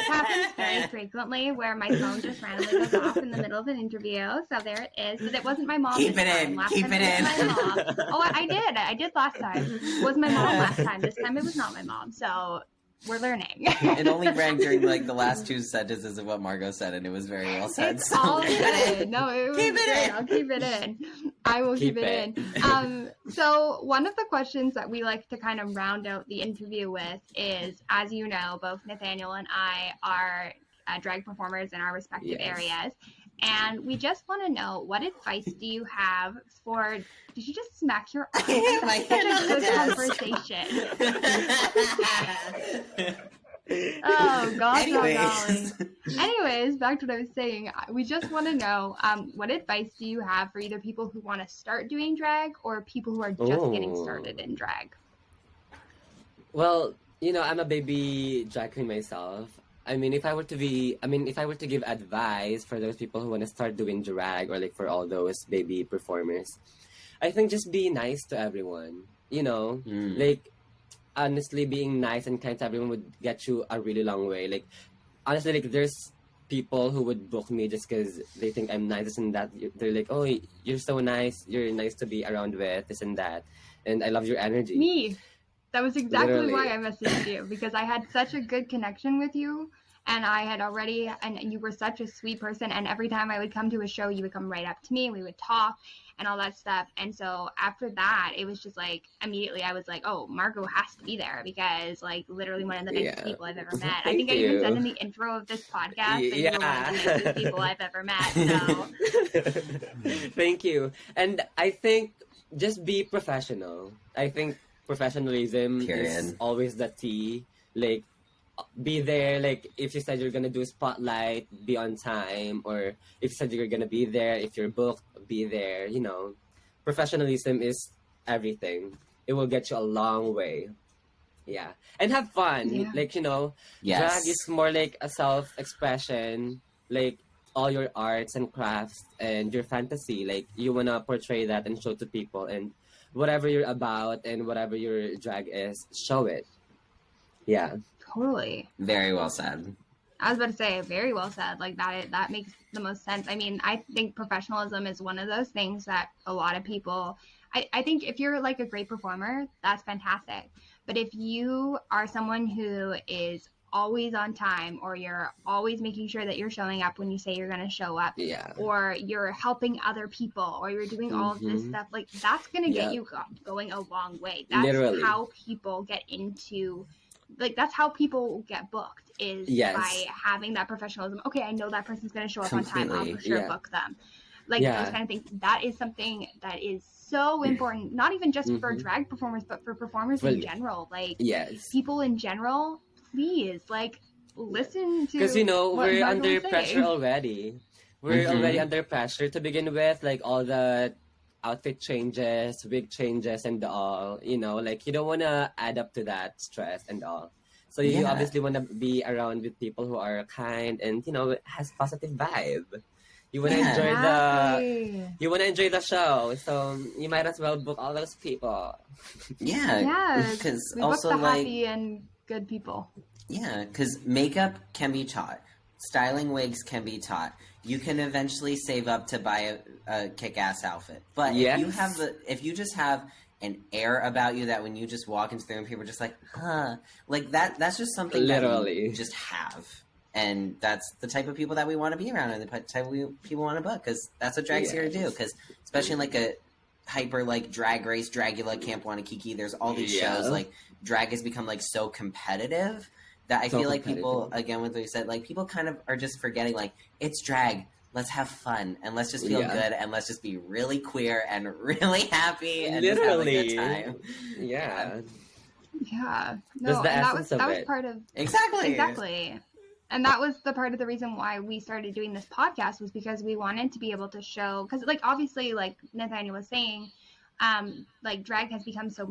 happens very frequently where my phone just randomly goes off in the middle of an interview. So there it is. But it wasn't my mom. Keep this it time. in. Last Keep time it was in. my mom. Oh, I did last time. It was my mom last time. This time it was not my mom. So we're learning. It only rang during like the last two sentences of what Margaux said, and it was very well said. It's So all keep it in. good. No, it was Keep it great. in. I'll keep it in. I will keep it in. So one of the questions that we like to kind of round out the interview with is, as you know, both Nathaniel and I are drag performers in our respective areas. And we just want to know, what advice do you have for... Did you just smack your arm? Yeah, my hand on the conversation. Oh, gosh. Anyways. Anyways, back to what I was saying. We just want to know, what advice do you have for either people who want to start doing drag or people who are just getting started in drag? Well, you know, I'm a baby drag queen myself. I mean, if I were to give advice for those people who want to start doing drag or like for all those baby performers, I think just be nice to everyone. You know, like honestly, being nice and kind to everyone would get you a really long way. Like honestly, like there's people who would book me just because they think I'm nice, this and that. They're like, oh, you're so nice. You're nice to be around with, this and that. And I love your energy. Me. That was exactly Literally. why I messaged you, because I had such a good connection with you, and you were such a sweet person, and every time I would come to a show, you would come right up to me, and we would talk, and all that stuff, and so after that, it was just like, immediately I was like, oh, Margaux has to be there, because, like, literally one of the nicest people I've ever met. I think I even said in the intro of this podcast that you were one of the nicest people I've ever met, so. Thank you. And I think just be professional. I think professionalism is always the key. Like, be there. Like, if you said you're gonna do a spotlight, be on time. Or if you said you're gonna be there, if you're booked, be there. You know, professionalism is everything. It will get you a long way. Yeah, and have fun. Yeah. Like, you know, drag is more like a self-expression. Like all your arts and crafts and your fantasy. Like, you wanna portray that and show to people, and whatever you're about and whatever your drag is, show it. Yeah. Totally. Very well said. I was about to say, very well said. Like, that makes the most sense. I mean, I think professionalism is one of those things that a lot of people, I think if you're like a great performer, that's fantastic. But if you are someone who is always on time, or you're always making sure that you're showing up when you say you're going to show up, or you're helping other people, or you're doing all of this stuff, like, that's going to get you going a long way. That's how people get into, like, that's how people get booked, is by having that professionalism. Okay, I know that person's going to show up on time, I'll for sure book them. Like, those kind of things. That is something that is so important, not even just for drag performers, but for performers in general. Like, people in general, please, like, listen to Because what we're Margaux under was saying. pressure already. We're already under pressure to begin with, like all the outfit changes, wig changes, and all. Like you don't want to add up to that stress and all. So you Yeah. obviously want to be around with people who are kind and has positive vibe. You want to Yeah. enjoy Exactly. you want to enjoy the show, so you might as well book all those people. Yeah. Yes, Because we book also the like happy and good people. yeah, because makeup can be taught. Styling wigs can be taught. You can eventually save up to buy a kick-ass outfit. But Yes. if you just have an air about you that when you just walk into the room, people are just like, huh, like that's just something Literally. that you just have. And that's the type of people that we want to be around and the type of people want to book because that's what drag's here to do. Because especially in like a hyper like drag race, Dragula, Camp Wanakiki, there's all these shows like drag has become like so competitive that I So feel like people, competitive. again, with what you said, like people kind of are just forgetting like it's drag. Let's have fun and let's just feel good and let's just be really queer and really happy and just have a good time. Yeah. Yeah. That's No, the and that essence was of it. part of Exactly. And that was the part of the reason why we started doing this podcast was because we wanted to be able to show because like obviously like Nathaniel was saying, like drag has become so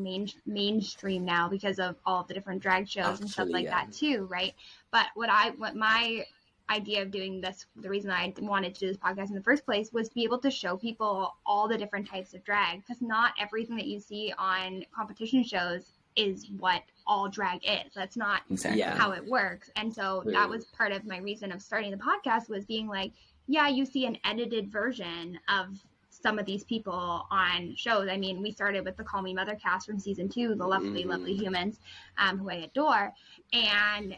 mainstream now because of all of the different drag shows and stuff like that too, right? But what my idea of doing this, the reason I wanted to do this podcast in the first place was to be able to show people all the different types of drag because not everything that you see on competition shows is what all drag is. That's not how it works. And so that was part of my reason of starting the podcast was being like, yeah, you see an edited version of some of these people on shows. I mean, we started with the Call Me Mother cast from season 2, the lovely, lovely humans who I adore. And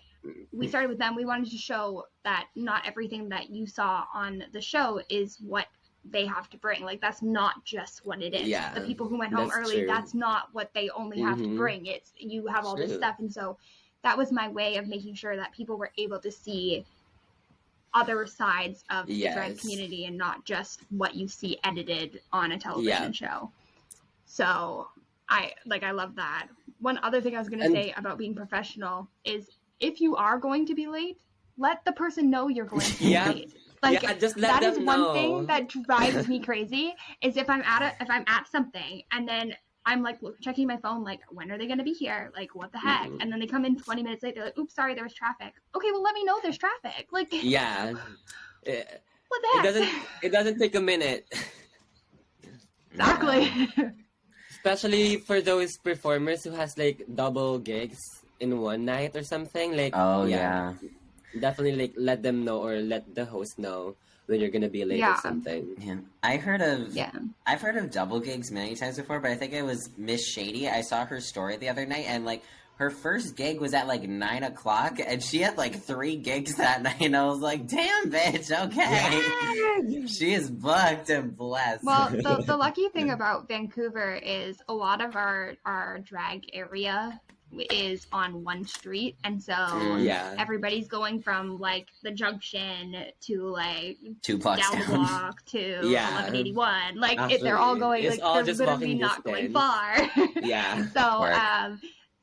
we started with them. We wanted to show that not everything that you saw on the show is what they have to bring. Like that's not just what it is. The people who went home early, that's not what they only have to bring. It's you have all this stuff. And so that was my way of making sure that people were able to see other sides of the drag community and not just what you see edited on a television show. So I love that. One other thing I was going to say about being professional is if you are going to be late, let the person know you're going to be late. Like just let that is them one know. thing that drives me crazy is if I'm at something and then I'm like checking my phone like when are they going to be here? Like what the heck? And then they come in 20 minutes late. They're like, "Oops, sorry, there was traffic." Okay, well let me know there's traffic. Like what the heck? It doesn't take a minute. Exactly. Especially for those performers who has like double gigs in one night or something like definitely like let them know or let the host know when you're gonna be late or something. Yeah. I've heard of double gigs many times before, but I think it was Miss Shady. I saw her story the other night and like her first gig was at like 9 o'clock and she had like 3 gigs that night and I was like, damn bitch, okay. She is booked and blessed. Well, the lucky thing about Vancouver is a lot of our drag area is on one street, and so everybody's going from like the Junction to like 2 blocks down the block to 1181. Like they're all going it's like all they're just literally not going far.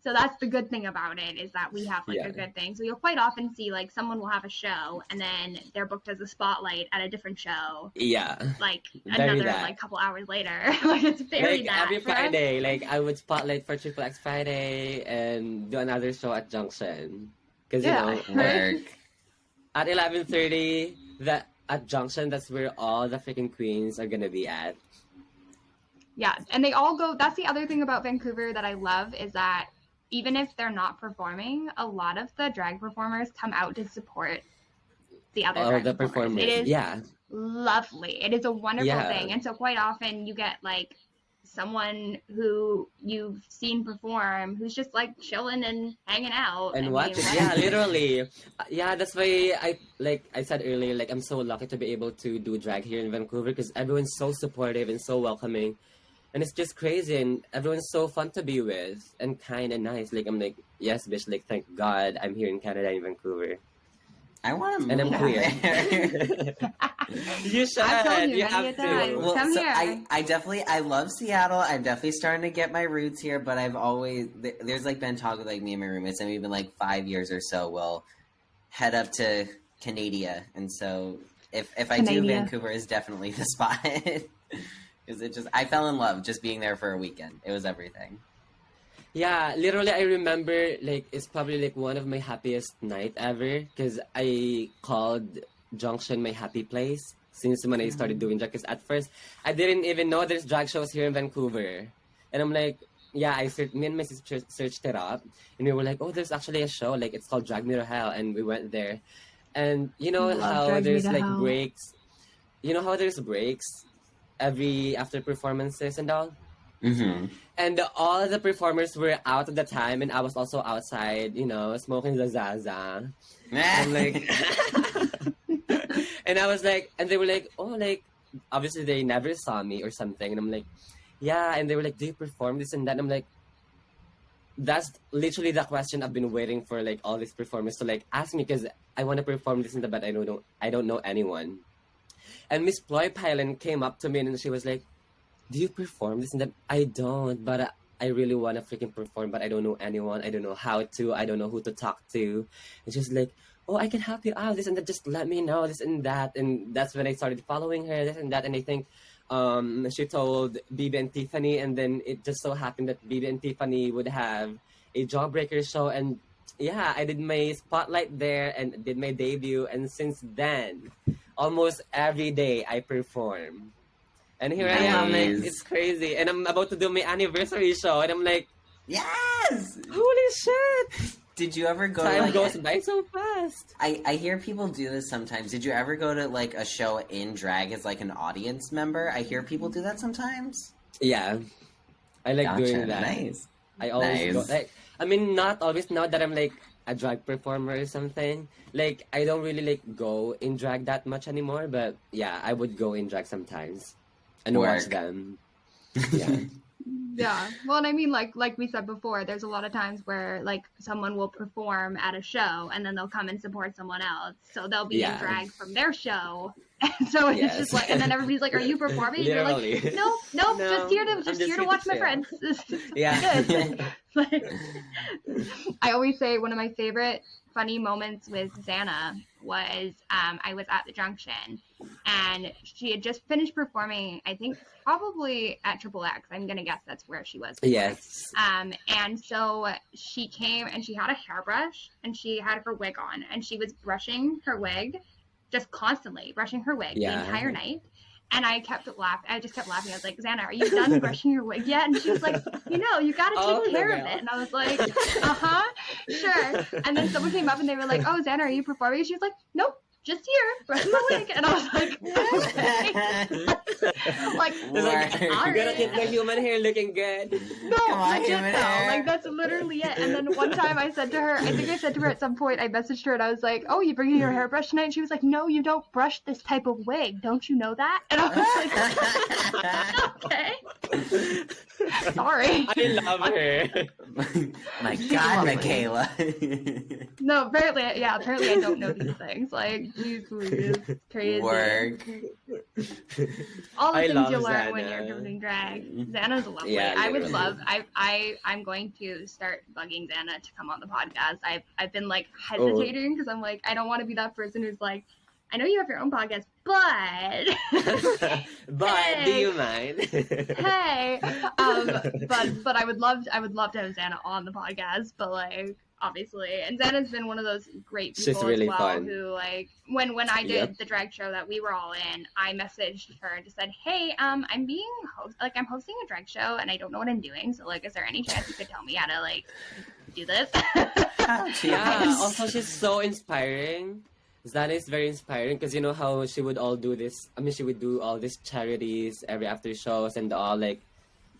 So that's the good thing about it is that we have like a good thing. So you'll quite often see like someone will have a show and then they're booked as a spotlight at a different show. Yeah. Like another like couple hours later. Like it's very like that. Every Friday, like I would spotlight for Triple X Friday and do another show at Junction. Because work. At 11:30 that at Junction, that's where all the freaking queens are gonna be at. Yeah, and they all go. That's the other thing about Vancouver that I love is that even if they're not performing, a lot of the drag performers come out to support the other drag performers. It is lovely. It is a wonderful thing. And so quite often you get like someone who you've seen perform who's just like chilling and hanging out and watching. Yeah, literally. Yeah, that's why I said earlier, like I'm so lucky to be able to do drag here in Vancouver because everyone's so supportive and so welcoming. And it's just crazy, and everyone's so fun to be with, and kind and nice. Like, I'm like, yes, bitch, like, thank God I'm here in Canada, in Vancouver. I want to move. And I'm queer. You should. I've told you have to. Well, come here. I love Seattle. I'm definitely starting to get my roots here, but I've always, there's like been talk with like me and my roommates, and we've been like 5 years or so, we'll head up to Canada, and so if I do, Canada. Vancouver is definitely the spot. Because I fell in love just being there for a weekend. It was everything. Yeah, literally, I remember, like, it's probably, like, one of my happiest night ever, because I called Junction my happy place since when I started doing drag, because at first, I didn't even know there's drag shows here in Vancouver. And I'm like, yeah, me and my sister searched it up, and we were like, oh, there's actually a show, like, it's called Drag Me to Hell, and we went there. And you know Love how Drag Me there's, to like, Hell. breaks? You know how there's breaks after performances and all? Mm-hmm. And all the performers were out at the time, and I was also outside, you know, smoking the Zaza. I'm like, and I was like, and they were like, oh, like, obviously they never saw me or something. And I'm like, yeah. And they were like, do you perform this and that? And I'm like, that's literally the question I've been waiting for, like, all these performers to, like, ask me, because I want to perform this and that, but I don't know anyone. And Miss Ploy Pylan came up to me and she was like, do you perform this and that? I don't, but I really want to freaking perform, but I don't know anyone. I don't know how to. I don't know who to talk to. And she's like, oh, I can help you out, this and that. Just let me know, this and that. And that's when I started following her, this and that. And I think she told Bibi and Tiffany, and then it just so happened that Bibi and Tiffany would have a Jawbreaker show. And yeah, I did my spotlight there and did my debut. And since then, almost every day I perform. And here I am, like, Nice. it's crazy. And I'm about to do my anniversary show, and I'm like, Yes! holy shit! Did you ever go to, Time like, goes by so fast. I hear people do this sometimes. Did you ever go to, like, a show in drag as, like, an audience member? I hear people do that sometimes. Yeah. I like Gotcha. doing that. Nice. I always go, Nice. like, I mean, not always now that I'm, like, a drag performer or something. Like, I don't really, like, go in drag that much anymore, but yeah, I would go in drag sometimes. And watch Work. them. Yeah. Yeah. Well, and I mean, like we said before, there's a lot of times where like someone will perform at a show and then they'll come and support someone else. So they'll be in Yeah. drag from their show. And so it's Yes. just like, and then everybody's like, "Are you performing?" And you're like, Literally. "No, No, just here to I'm just here to watch my chill." friends." It's Yeah. good. Like, I always say one of my favorite funny moments with Xana was I was at the Junction and she had just finished performing, I think probably at Triple X. I'm gonna guess that's where she was. Yes. And so she came and she had a hairbrush and she had her wig on and she was brushing her wig, just constantly brushing her wig Yeah. the entire night. And I kept laughing. I just kept laughing. I was like, "Xana, are you done brushing your wig yet?" And she was like, "You gotta Oh, take care of girl. it." And I was like, sure. And then someone came up and they were like, "Oh, Xana, are you performing?" And she was like, "Nope, just here, brushing my wig." And I was like, "Okay." Like, It's like, Work. all you gotta right. keep the human hair looking good. No, Come on, legit human though. hair. Like that's literally it. And then one time I said to her, I think I said to her at some point, I messaged her and I was like, "Oh, you bringing your hairbrush tonight?" And she was like, "No, you don't brush this type of wig. Don't you know that?" And I was like, "Okay, sorry." I love her. My She's God, lovely. Makayla. No, apparently I don't know these things. Like, geez Louise, crazy. Work. All the I things love you learn when Xana. you're doing drag. Xana's lovely. Yeah, I would literally. love. I'm going to start bugging Xana to come on the podcast. I've been like hesitating because I'm like I don't want to be that person who's like, I know you have your own podcast, but But do you mind? hey, but I would love to have Xana on the podcast, but like obviously, and Xana's been one of those great She's people really as well fun. who like when I did Yep. the drag show that we were all in, I messaged her and just said, "Hey, I'm I'm hosting a drag show and I don't know what I'm doing, so like, is there any chance you could tell me how to like do this?" Yeah, also she's so inspiring. Xana is very inspiring because you know how she would all do this. I mean, she would do all these charities every after shows and all. Like,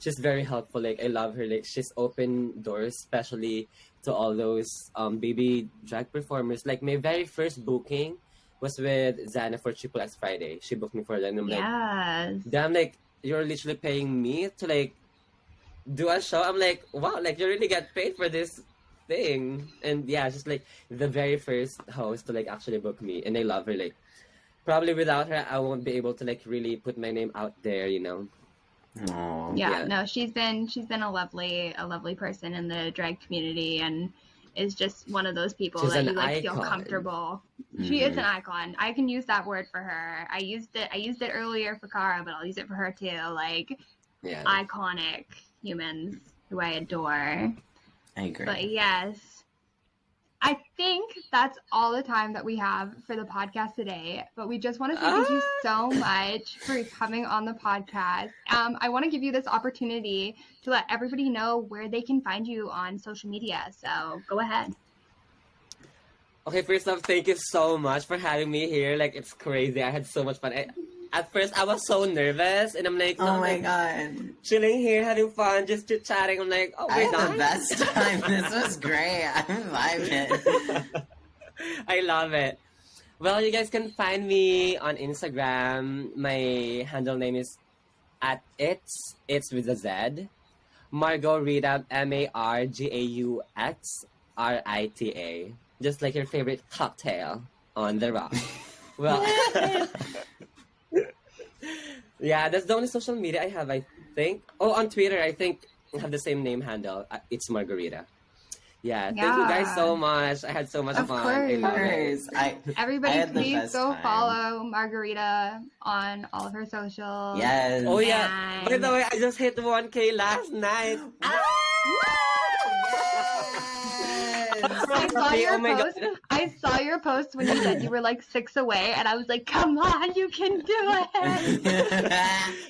she's very helpful. Like, I love her. Like, she's open doors, especially to all those baby drag performers. Like, my very first booking was with Xana for Triple X Friday. She booked me for that. And I'm like, Yes. damn, like, you're literally paying me to like do a show. I'm like, wow, like you really get paid for this thing. And yeah, just like the very first host to like actually book me, and I love her. Like, probably without her I won't be able to like really put my name out there, you know. Aw. Yeah, Yeah. no, she's been a lovely person in the drag community, and is just one of those people She's that an you like feel icon. comfortable. She is an icon. I can use that word for her. I used it earlier for Cara, but I'll use it for her too. Like, Yeah. iconic humans who I adore. I agree. But yes, I think that's all the time that we have for the podcast today. But we just want to say thank you so much for coming on the podcast. I want to give you this opportunity to let everybody know where they can find you on social media. So go ahead. Okay, first off, thank you so much for having me here. Like, it's crazy. I had so much fun. At first, I was so nervous, and I'm like, oh my god, chilling here, having fun, just chit-chatting. I'm like, oh, we're I had done. the best time. This was great. I'm vibing. I love it. Well, you guys can find me on Instagram. My handle name is at it's with a Z. Margaux Rita, MargauxRita. Just like your favorite cocktail on the rock. Well, yeah, that's the only social media I have, I think. Oh, on Twitter, I think I have the same name handle. It's Margarita. Yeah, thank you guys so much. I had so much fun. I love it. Everybody, please go follow Margarita on all of her socials. Yes. Oh, yeah. By the way, I just hit 1K last night. I saw your post. I saw your post when you said you were like 6 away, and I was like, "Come on, you can do it!"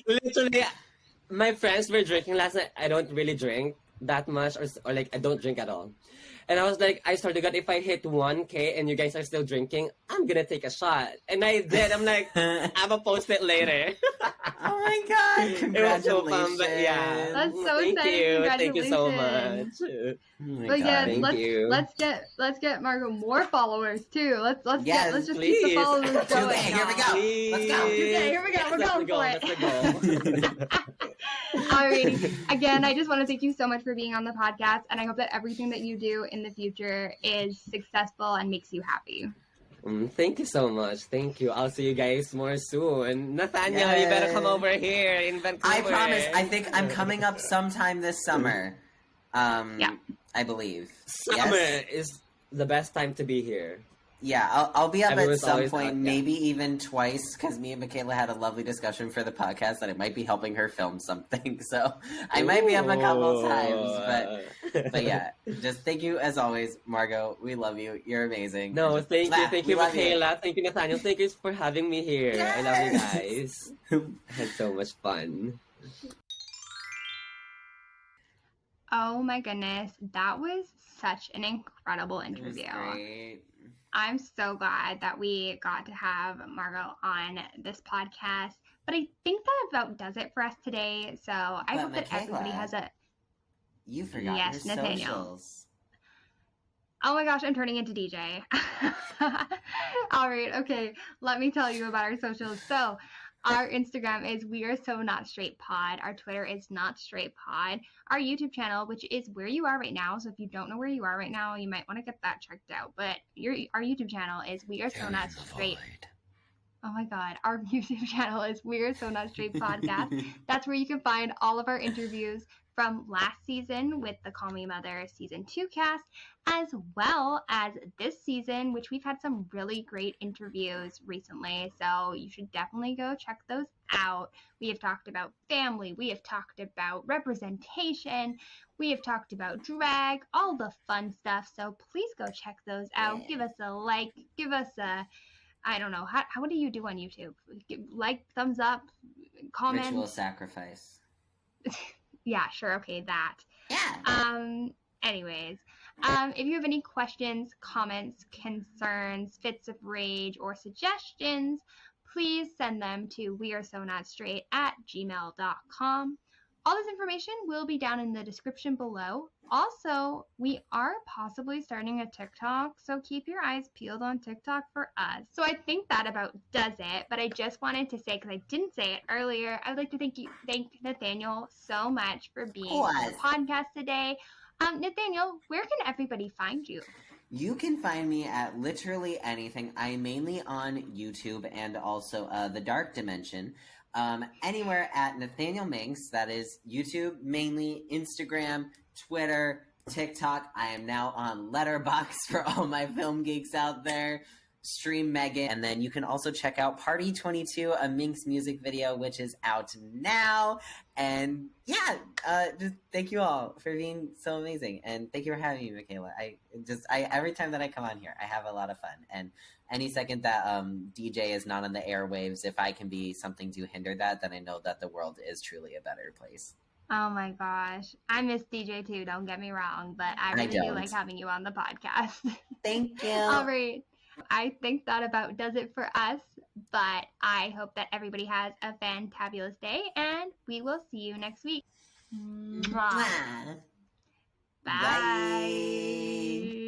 Literally, my friends were drinking last night. I don't really drink that much, or like I don't drink at all. And I was like, I swear to God, if I hit 1K and you guys are still drinking, I'm gonna take a shot. And I did. I'm like, I'm gonna post it later. Oh my god! Congratulations! It was so fun, but yeah. That's so exciting. Thank you so much. Oh my but yeah, god. let's get Margaux more followers too. Let's just please. keep the followers going. 2K, here we go. Please. Let's go. 2K, here we go. We're going for it. Let's go. Alrighty. Again, I just want to thank you so much for being on the podcast, and I hope that everything that you do in the future is successful and makes you happy. Thank you so much. Thank you. I'll see you guys more soon. Nathaniel, you better come over here in Vancouver. I promise. I think I'm coming up sometime this summer. Yeah. I believe. Summer is the best time to be here. Yeah, I'll be up Everyone's at some always point, hot, maybe even twice, because me and Makayla had a lovely discussion for the podcast that I might be helping her film something. So I might be up a couple times, but yeah, just thank you as always, Margaux. We love you. You're amazing. No, thank you, Makayla. Thank you, Nathaniel. Thank you for having me here. Yes. I love you guys. I had so much fun. Oh my goodness, that was such an incredible interview. It was great. I'm so glad that we got to have Margaux on this podcast. But I think that about does it for us today. So I hope that everybody has a... You forgot your Nathaniel. socials. Oh my gosh, I'm turning into DJ. All right, okay. Let me tell you about our socials. So our Instagram is We Are So Not Straight Pod. Our Twitter is Not Straight Pod. Our YouTube channel, which is where you are right now. So if you don't know where you are right now, you might want to get that checked out. But our YouTube channel is We Are So Not Straight. Oh my God. Our YouTube channel is We Are So Not Straight Podcast. That's where you can find all of our interviews from last season with the Call Me Mother Season 2 cast, as well as this season, which we've had some really great interviews recently. So you should definitely go check those out. We have talked about family. We have talked about representation. We have talked about drag, all the fun stuff. So please go check those out. Yeah. Give us a like. Give us a... I don't know. How what do you do on YouTube? Like, thumbs up, comment. Ritual sacrifice. Yeah, sure. Okay, that. Yeah. Anyways, if you have any questions, comments, concerns, fits of rage, or suggestions, please send them to wearesonotstraight@gmail.com. All this information will be down in the description below. Also, we are possibly starting a TikTok, so keep your eyes peeled on TikTok for us. So I think that about does it, but I just wanted to say, because I didn't say it earlier, I'd like to thank Nathaniel so much for being on the podcast today. Nathaniel, where can everybody find you? You can find me at literally anything. I'm mainly on YouTube and also The Dark Dimension. Anywhere at Nathaniel Minx, that is YouTube, mainly Instagram, Twitter, TikTok. I am now on Letterboxd for all my film geeks out there. Stream Megan. And then you can also check out Party 22, a Minx music video, which is out now. And yeah, just thank you all for being so amazing. And thank you for having me, Makayla. I every time that I come on here, I have a lot of fun. And any second that DJ is not on the airwaves, if I can be something to hinder that, then I know that the world is truly a better place. Oh my gosh. I miss DJ too, don't get me wrong, but I really do like having you on the podcast. Thank you. All right. I think that about does it for us, but I hope that everybody has a fantabulous day, and we will see you next week. Mwah. Bye. Bye.